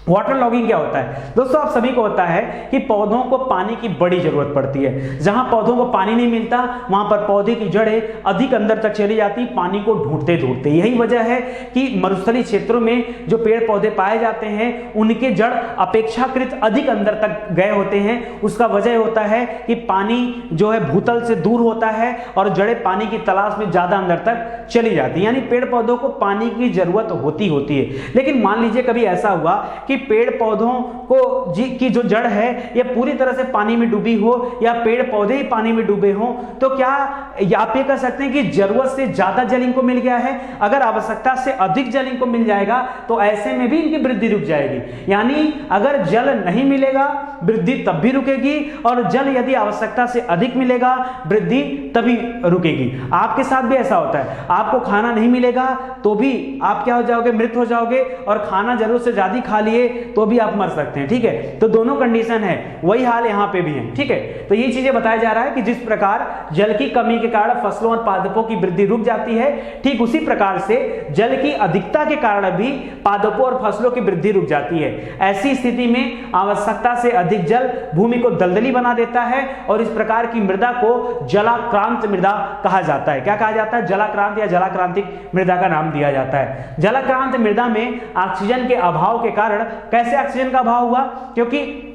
वाटर लॉगिंग क्या होता है दोस्तों? आप सभी को होता है कि पौधों को पानी की बड़ी जरूरत पड़ती है। जहां पौधों को पानी नहीं मिलता वहां पर पौधे की जड़ें अधिक अंदर तक चली जाती, पानी को ढूंढते ढूंढते। यही वजह है कि मरुस्थलीय क्षेत्रों में जो पेड़ पौधे पाए जाते हैं उनके जड़ अपेक्षाकृत अधिक अंदर तक गए होते हैं। उसका वजह होता है कि पानी जो है भूतल से दूर होता है और जड़ें पानी की तलाश में ज्यादा अंदर तक चली जाती है। यानी पेड़ पौधों को पानी की जरूरत होती है। लेकिन मान लीजिए कभी ऐसा हुआ कि पेड़ पौधों को की जो जड़ है ये पूरी तरह से पानी में डूबी हो या पेड़ पौधे ही पानी में डूबे हो, तो क्या आप ये कह सकते हैं कि जरूरत से ज्यादा जल इनको मिल गया है? अगर आवश्यकता से अधिक जल इनको मिल जाएगा तो ऐसे में भी इनकी वृद्धि रुक जाएगी। यानी अगर जल नहीं मिलेगा वृद्धि तब भी रुकेगी, और जल यदि आवश्यकता से अधिक मिलेगा वृद्धि तभी रुकेगी। आपके साथ भी ऐसा होता है, आपको खाना नहीं मिलेगा तो भी आप क्या हो जाओगे? मृत हो जाओगे, और खाना जरूरत से ज्यादा खा लिए तो भी आप मर सकते हैं। ठीक है, तो दोनों कंडीशन है, वही हाल यहां पे भी है। ठीक है, तो ये चीजें बताया जा रहा है कि जिस प्रकार जल की कमी के कारण फसलों और पादपों की वृद्धि रुक जाती है, ठीक उसी प्रकार से जल की अधिकता के कारण भी पादपों और फसलों की वृद्धि रुक जाती है। ऐसी स्थिति में आवश्यकता से अधिक जल भूमि को दलदली बना देता है, और इस प्रकार की मृदा को जलाक्रांत मृदा कहा जाता है। क्या कहा जाता है? जलाक्रांत या जलाक्रांतिक मृदा का नाम दिया जाता है। जलाक्रांत मृदा में ऑक्सीजन के अभाव के कारण, कैसे ऑक्सीजन का अभाव हुआ? क्योंकि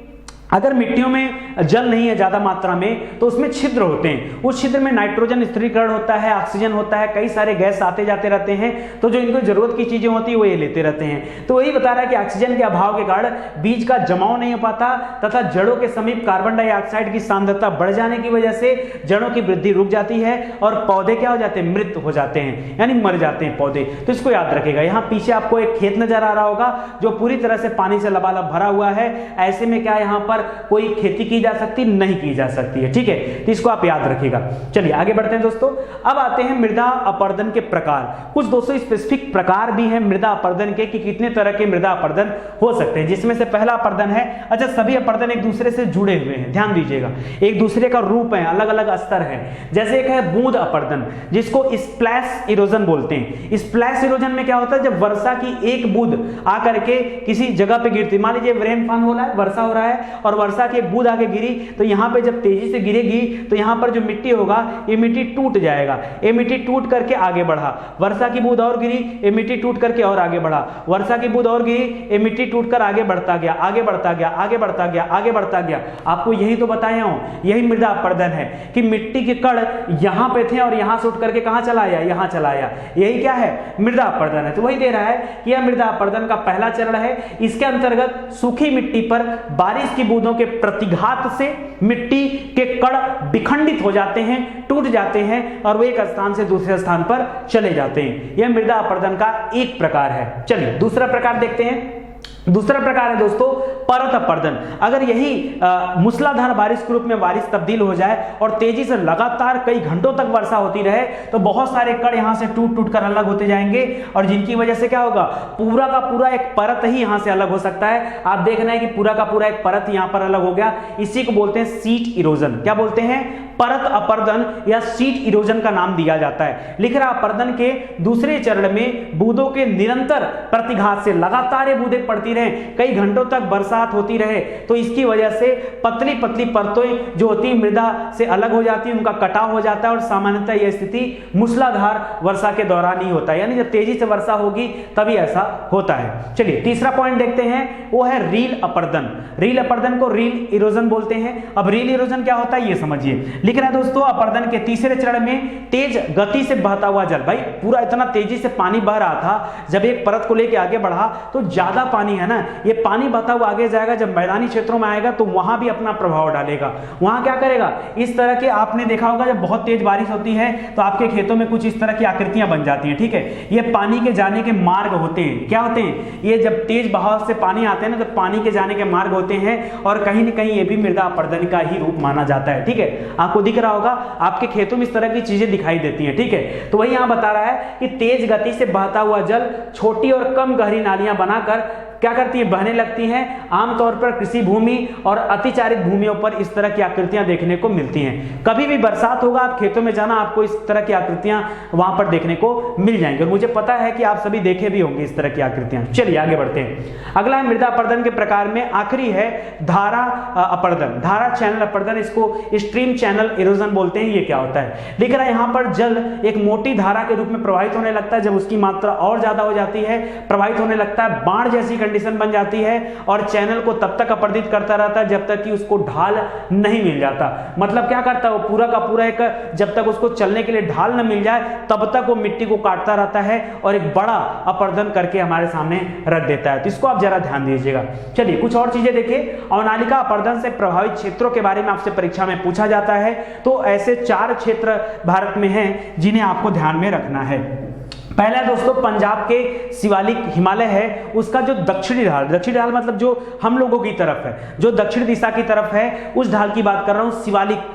अगर मिट्टियों में जल नहीं है ज्यादा मात्रा में तो उसमें छिद्र होते हैं, उस छिद्र में नाइट्रोजन स्थिरीकरण होता है, ऑक्सीजन होता है, कई सारे गैस आते जाते रहते हैं, तो जो इनको जरूरत की चीजें होती है वो ये लेते रहते हैं। तो वही बता रहा है कि ऑक्सीजन के अभाव के कारण बीज का जमाव नहीं हो पाता, तथा जड़ों के समीप कार्बन डाइऑक्साइड की सांद्रता बढ़ जाने की वजह से जड़ों की वृद्धि रुक जाती है और पौधे क्या हो जाते हैं? मृत हो जाते हैं, यानी मर जाते हैं पौधे। तो इसको याद रखेगा। यहाँ पीछे आपको एक खेत नजर आ रहा होगा जो पूरी तरह से पानी से लबालब भरा हुआ है। ऐसे में क्या यहाँ पर कोई खेती की जा सकती? नहीं की जा सकती है। ठीक है, तो इसको आप याद रखिएगा। चलिए आगे बढ़ते हैं दोस्तों। अब आते हैं मृदा अपर्दन के प्रकार। कुछ दोस्तों स्पेसिफिक प्रकार भी हैं मृदा अपर्दन के कि कितने तरह के मृदा अपर्दन हो सकते हैं, जिसमें से पहला अपर्दन है, अच्छा सभी अपर्दन एक दूसरे से जुड़े हुए हैं, ध्यान दीजिएगा, एक दूसरे का रूप है, अलग अलग स्तर है। जैसे एक है बूंद अपर्दन जिसको स्प्लैश इरोजन बोलते हैं। स्प्लैश इरोजन में क्या होता है? जब वर्षा की एक बूंद आकर के किसी जगह पे गिरती, मान लीजिए रेनफॉल हो रहा है, वर्षा हो रहा है और वर्षा की एक बूंद आके गिरी, तो यहाँ पे जब तेजी से गिरेगी तो यहाँ पर जो मिट्टी होगा ये मिट्टी टूट जाएगा, ये मिट्टी टूट करके आगे बढ़ा। वर्षा की बूंद और गिरी, ये मिट्टी टूट करके और आगे बढ़ा। वर्षा की बूंद और गिरी, ये मिट्टी टूट कर आगे बढ़ता गया, आगे बढ़ता गया, आगे बढ़ता गया, आगे बढ़ता गया। आपको यही तो बताया हूं, यही मृदा अपर्दन है कि मिट्टी के कण यहाँ पे थे और यहाँ से उठ करके कहाँ चला आया? यहाँ चला आया। यही क्या है? मृदा अपर्दन है। तो वही दे रहा है कि यह मृदा अपर्दन का पहला चरण है। इसके अंतर्गत सूखी मिट्टी पर बारिश की बूंदों के प्रतिघात से मिट्टी के कण विखंडित हो जाते हैं, टूट जाते हैं और वे एक स्थान से दूसरे स्थान पर चले जाते हैं। यह मृदा अपर्दन का एक प्रकार है। चलिए दूसरा प्रकार देखते हैं। दूसरा प्रकार है दोस्तों परत अपर्दन। अगर यही मूसलाधार बारिश के रूप में बारिश तब्दील हो जाए और तेजी से लगातार कई घंटों तक वर्षा होती रहे तो बहुत सारे कण यहां से टूट टूट कर अलग होते जाएंगे और जिनकी वजह से क्या होगा? पूरा का पूरा एक परत ही यहां से अलग हो सकता है। आप देख रहे हैं कि पूरा का पूरा एक परत यहां पर अलग हो गया। इसी को बोलते हैं सीट इरोजन। क्या बोलते हैं? परत अपर्दन या सीट इरोजन का नाम दिया जाता है। लिख रहा अपर्दन के दूसरे चरण में बूंदों के निरंतर प्रतिघात से लगातार ये बूंदें पड़ती रहे, कई घंटों तक बरसात होती रहे, तो इसकी वजह से पतली पतली परतें जो होती है मृदा से अलग हो जाती है, उनका कटाव हो जाता है और सामान्यतः यह स्थिति मूसलाधार वर्षा के दौरान ही होता है, यानी जब तेजी से वर्षा होगी तभी ऐसा होता है। चलिए तीसरा पॉइंट देखते हैं, वो है रील अपर्दन। रील अपर्दन को रील इरोजन बोलते हैं। अब रील इरोजन क्या होता है ये समझिए। लिख रहा है दोस्तों अपर्दन के तीसरे चरण में तेज गति से बहता हुआ जल, भाई पूरा इतना तेजी से पानी बह रहा था, जब एक परत को लेकर आगे बढ़ा तो ज्यादा पानी है ना, ये पानी बहता हुआ आगे जाएगा, जब मैदानी क्षेत्रों में आएगा तो वहां भी अपना प्रभाव डालेगा। वहां क्या करेगा? इस तरह के आपने देखा होगा जब बहुत तेज बारिश होती है तो आपके खेतों में कुछ इस तरह की आकृतियां बन जाती हैं। ठीक है, ये पानी के जाने के मार्ग होते हैं। क्या होते हैं? ये जब तेज बहाव से पानी आते हैं ना तो पानी के जाने के मार्ग होते हैं और कहीं ना कहीं ये भी मृदा अपर्दन का ही रूप माना जाता है। ठीक है, आपको दिख रहा होगा आपके खेतों में इस तरह की चीजें दिखाई देती हैं। ठीक है, तो वही यहां बता रहा है कि तेज गति से बहता हुआ जल छोटी और कम गहरी नालियां बनाकर क्या करती हैं, बहने लगती हैं। आमतौर पर कृषि भूमि और अतिचारित भूमियों पर इस तरह की आकृतियां देखने को मिलती हैं। कभी भी बरसात होगा, आप खेतों में जाना, आपको इस तरह की आकृतियां वहां पर देखने को मिल जाएंगी और मुझे पता है कि आप सभी देखे भी होंगे इस तरह की आकृतियां। चलिए आगे बढ़ते हैं। अगला है मृदा अपरदन के प्रकार में आखिरी है धारा अपरदन, धारा चैनल अपरदन, इसको स्ट्रीम चैनल इरोजन बोलते हैं। ये क्या होता है, लिख रहा है यहां पर जल एक मोटी धारा के रूप में प्रवाहित होने लगता है। जब उसकी मात्रा और ज्यादा हो जाती है, प्रवाहित होने लगता है, बाढ़ जैसी कंडीशन बन जाती है और चैनल को तब तक अपरदित करता रहता है जब तक कि उसको ढाल नहीं मिल जाता। मतलब क्या करता है वो, पूरा का पूरा एक, जब तक उसको चलने के लिए ढाल न मिल जाए तब तक वो मिट्टी को काटता रहता है और एक बड़ा अपरदन करके हमारे सामने रख देता है। तो इसको आप जरा ध्यान दीजिएगा। चलिए कुछ और चीजें देखिए। अवनालिका अपरदन से प्रभावित क्षेत्रों के बारे में आपसे परीक्षा में पूछा जाता है, तो ऐसे 4 क्षेत्र भारत में हैं जिन्हें आपको ध्यान में रखना है। पहला दोस्तों पंजाब के शिवालिक हिमालय है, उसका जो दक्षिणी ढाल मतलब जो हम लोगों की तरफ है, जो दक्षिण दिशा की तरफ है, उस ढाल की बात कर रहा हूं, शिवालिक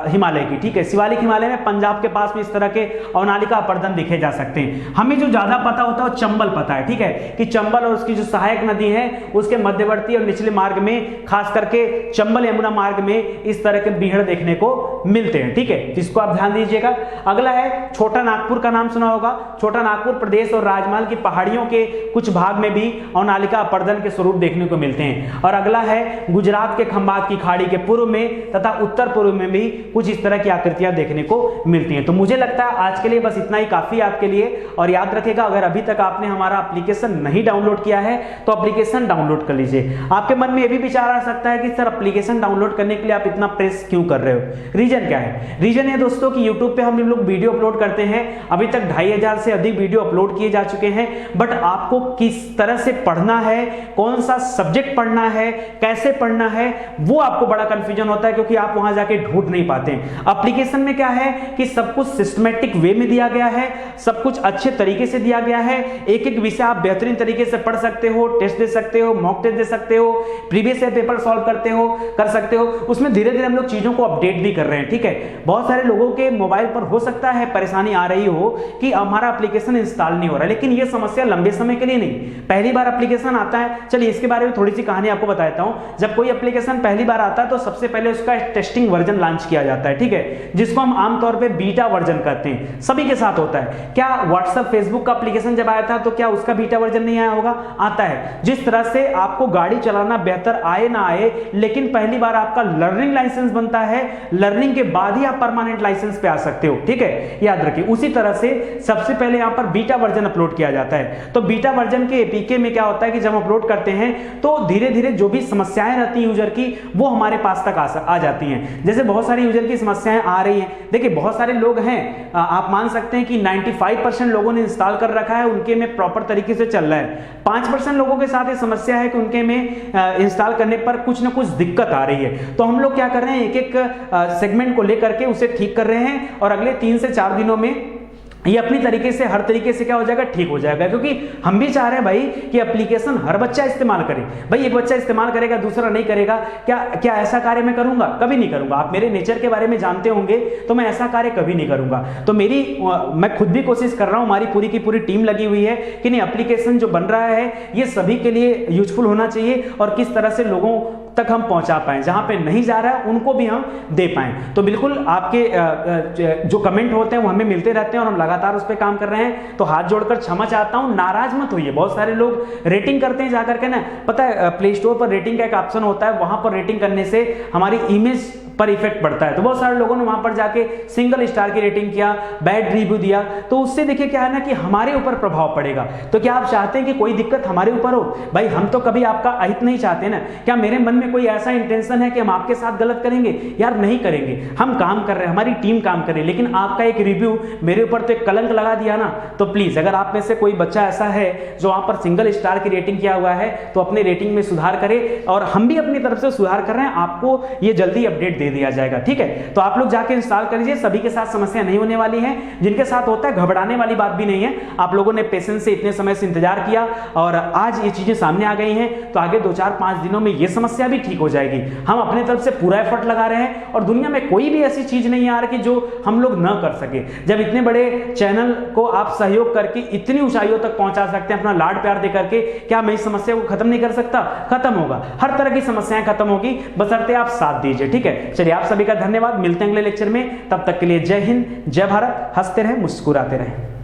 हिमालय की। ठीक है, शिवालिक हिमालय में पंजाब के पास में इस तरह के अवनालिका अपरदन देखे जा सकते हैं। हमें जो ज्यादा पता होता है वो चंबल पता है। ठीक है, कि चंबल और उसकी जो सहायक नदी है उसके मध्यवर्ती और निचले मार्ग में, खास करके चंबल यमुना मार्ग में इस तरह के बीहड़ देखने को मिलते हैं। ठीक है, जिसको आप ध्यान दीजिएगा। अगला है छोटा नागपुर का नाम सुना होगा। छोटा नागपुर प्रदेश और राजमहल की पहाड़ियों के कुछ भाग में भी अवनालिका अपरदन के स्वरूप देखने को मिलते हैं। और अगला है गुजरात के खंबात की खाड़ी के पूर्व में तथा उत्तर पूर्व में भी कुछ इस तरह की आकृतियां देखने को मिलती हैं। तो मुझे लगता है आज के लिए बस इतना ही काफी आपके लिए। और याद रखिएगा, अगर अभी तक आपने हमारा एप्लीकेशन नहीं डाउनलोड किया है तो एप्लीकेशन डाउनलोड कर लीजिए। आपके मन में यह भी विचार आ सकता है कि सर एप्लीकेशन डाउनलोड करने के लिए आप इतना प्रेस क्यों कर रहे हो, रीजन क्या है? रीजन है दोस्तों कि यूट्यूब पे हम लोग वीडियो अपलोड करते हैं, अभी तक 2500 से अधिक वीडियो अपलोड किए जा चुके हैं, बट आपको किस तरह से पढ़ना है, कौन सा सब्जेक्ट पढ़ना है, कैसे पढ़ना है, वो आपको बड़ा कंफ्यूजन होता है क्योंकि आप वहां जाके ढूंढ नहीं पाते हैं। एप्लीकेशन में क्या है कि सब कुछ सिस्टमैटिक वे में दिया गया है, सब कुछ अच्छे तरीके से दिया गया है। एक एक विषय आप बेहतरीन तरीके से पढ़ सकते हो, टेस्ट दे सकते हो, मॉक टेस्ट दे सकते हो, प्रीवियस ईयर पेपर सॉल्व कर सकते हो। उसमें धीरे धीरे हम लोग चीजों को अपडेट भी कर रहे हैं। ठीक है, बहुत सारे लोगों के मोबाइल पर हो सकता है परेशानी आ रही हो कि हमारा एप्लीकेशन इंस्टॉल नहीं हो रहा है, लेकिन यह समस्या लंबे समय के लिए नहीं, पहली बार एप्लीकेशन आता है। चलिए इसके बारे में थोड़ी सी कहानी आपको बता देता हूं। जब कोई एप्लीकेशन पहली बार आता है तो सबसे पहले उसका टेस्टिंग वर्जन लॉन्च किया जाता है। ठीक है, जिसको हम आमतौर पे बीटा वर्जन कहते हैं, सभी के साथ होता है। क्या व्हाट्सएप फेसबुक का एप्लीकेशन जब आया था तो क्या उसका बीटा वर्जन नहीं आया होगा? आता है। जिस तरह से आपको गाड़ी चलाना बेहतर आए ना आए, लेकिन पहली बार आपका लर्निंग लाइसेंस बनता है, लर्निंग के बाद ही आप परमानेंट लाइसेंस पे आ सकते हो। ठीक है, याद रखिए। उसी तरह से सबसे पहले यहां पर बीटा वर्जन अपलोड किया जाता है। तो बीटा वर्जन के एपीके में क्या होता है कि जब अपलोड करते हैं तो धीरे धीरे जो भी समस्याएं रहती हैं यूजर की, वो हमारे पास तक आ जाती हैं। जैसे बहुत सारी यूजर की समस्याएं आ रही हैं, देखिए बहुत सारे लोग हैं, आप मान सकते हैं कि 95% लोगों ने इंस्टॉल कर रखा है, उनके में प्रॉपर तरीके से चल रहा है। 5% लोगों के साथ ये समस्या है कि उनके में इंस्टॉल करने पर कुछ ना कुछ दिक्कत आ रही है। तो हम लोग क्या कर रहे हैं, एक एक सेगमेंट को लेकर के उसे ठीक कर रहे हैं और अगले 3 से 4 दिनों में ये अपनी तरीके से, हर तरीके से क्या हो जाएगा, ठीक हो जाएगा। क्योंकि हम भी चाह रहे हैं भाई कि एप्लीकेशन हर बच्चा इस्तेमाल करे। भाई एक बच्चा इस्तेमाल करेगा, दूसरा नहीं करेगा, क्या ऐसा कार्य मैं करूंगा? कभी नहीं करूंगा। आप मेरे नेचर के बारे में जानते होंगे, तो मैं ऐसा कार्य कभी नहीं करूंगा। तो मैं खुद भी कोशिश कर रहा हूं, हमारी पूरी की पूरी टीम लगी हुई है कि नहीं, एप्लीकेशन जो बन रहा है ये सभी के लिए यूजफुल होना चाहिए और किस तरह से लोगों तक हम पहुंचा पाएं, जहां पे नहीं जा रहा है उनको भी हम दे पाएं। तो बिल्कुल आपके जो कमेंट होते हैं वो हमें मिलते रहते हैं और हम लगातार उस पर काम कर रहे हैं। तो हाथ जोड़कर क्षमा चाहता हूं, नाराज मत होइए। बहुत सारे लोग रेटिंग करते हैं जाकर के ना, पता है प्ले स्टोर पर रेटिंग का एक ऑप्शन होता है, वहां पर रेटिंग करने से हमारी इमेज पर इफेक्ट पड़ता है। तो बहुत सारे लोगों ने वहां पर जाके सिंगल स्टार की रेटिंग किया, बैड रिव्यू दिया, तो उससे देखिए क्या है ना कि हमारे ऊपर प्रभाव पड़ेगा। तो क्या आप चाहते हैं कि कोई दिक्कत हमारे ऊपर हो? भाई हम तो कभी आपका अहित नहीं चाहते ना। क्या मेरे मन में कोई ऐसा इंटेंशन है कि हम आपके साथ गलत करेंगे? यार नहीं करेंगे। हम काम कर रहे हैं, हमारी टीम काम कर रही है, लेकिन आपका एक रिव्यू मेरे ऊपर तो एक कलंक लगा दिया ना। तो प्लीज अगर आप में से कोई बच्चा ऐसा है जो वहां पर सिंगल स्टार की रेटिंग किया हुआ है, तो अपने रेटिंग में सुधार करे और हम भी अपनी तरफ से सुधार कर रहे हैं, आपको ये जल्दी अपडेट दे दिया जाएगा। ठीक है, तो आप लोग जाके इंस्टॉल कर लीजिए, सभी के साथ समस्या नहीं होने वाली है। जिनके साथ होता है घबराने वाली बात भी नहीं है, आप लोगों ने पेशेंस से इतने समय से इंतजार किया और आज ये चीजें सामने आ गई हैं, तो आगे 2-4-5 दिनों में ये समस्या भी ठीक हो जाएगी। हम अपने तरफ से पूरा एफर्ट लगा रहे हैं और दुनिया में कोई भी ऐसी चीज नहीं आ रही कि जो हम लोग न कर सके। जब इतने बड़े चैनल को आप सहयोग करके इतनी ऊंचाइयों तक पहुंचा सकते हैं, अपना लाड प्यार दे करके, क्या मैं इस समस्या को खत्म नहीं कर सकता? खत्म होगा, हर तरह की समस्याएं खत्म होगी, बशर्ते आप साथ दीजिए। ठीक है, चलिए आप सभी का धन्यवाद, मिलते हैं अगले लेक्चर में, तब तक के लिए जय हिंद, जय भारत, हंसते रहें, मुस्कुराते रहें।